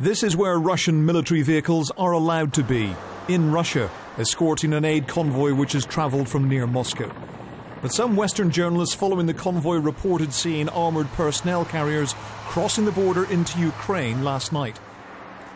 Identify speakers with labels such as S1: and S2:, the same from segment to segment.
S1: This is where Russian military vehicles are allowed to be, in Russia, escorting an aid convoy which has travelled from near Moscow. But some Western journalists following the convoy reported seeing armoured personnel carriers crossing the border into Ukraine last night.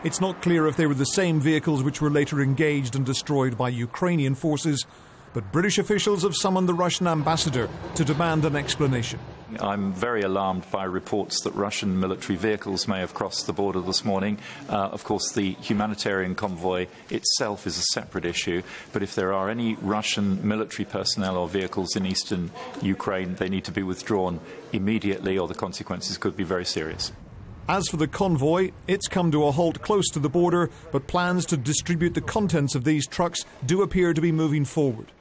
S1: It's not clear if they were the same vehicles which were later engaged and destroyed by Ukrainian forces, but British officials have summoned the Russian ambassador to demand an explanation.
S2: I'm very alarmed by reports that Russian military vehicles may have crossed the border this morning. Of course, the humanitarian convoy itself is a separate issue, but if there are any Russian military personnel or vehicles in eastern Ukraine, they need to be withdrawn immediately or the consequences could be very serious.
S1: As for the convoy, it's come to a halt close to the border, but plans to distribute the contents of these trucks do appear to be moving forward.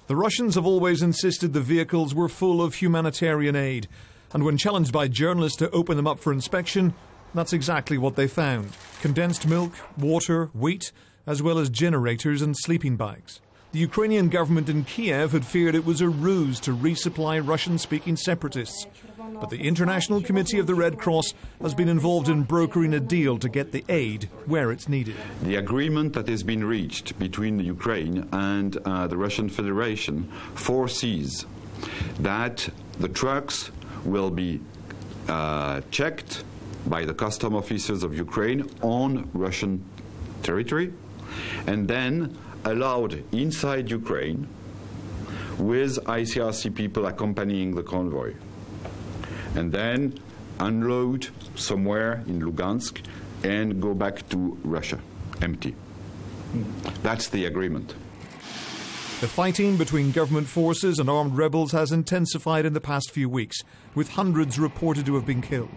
S1: The Russians have always insisted the vehicles were full of humanitarian aid, and when challenged by journalists to open them up for inspection, that's exactly what they found. Condensed milk, water, wheat, as well as generators and sleeping bags. The Ukrainian government in Kiev had feared it was a ruse to resupply Russian-speaking separatists. But the International Committee of the Red Cross has been involved in brokering a deal to get the aid where it's needed.
S3: The agreement that has been reached between Ukraine and the Russian Federation foresees that the trucks will be checked by the custom officers of Ukraine on Russian territory and then allowed inside Ukraine with ICRC people accompanying the convoy, and then unload somewhere in Lugansk and go back to Russia, empty. That's the agreement.
S1: The fighting between government forces and armed rebels has intensified in the past few weeks, with hundreds reported to have been killed.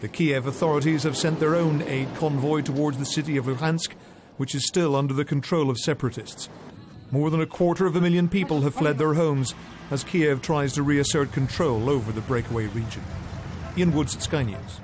S1: The Kiev authorities have sent their own aid convoy towards the city of Luhansk, which is still under the control of separatists. More than 250,000 people have fled their homes as Kiev tries to reassert control over the breakaway region. Ian Woods, Sky News.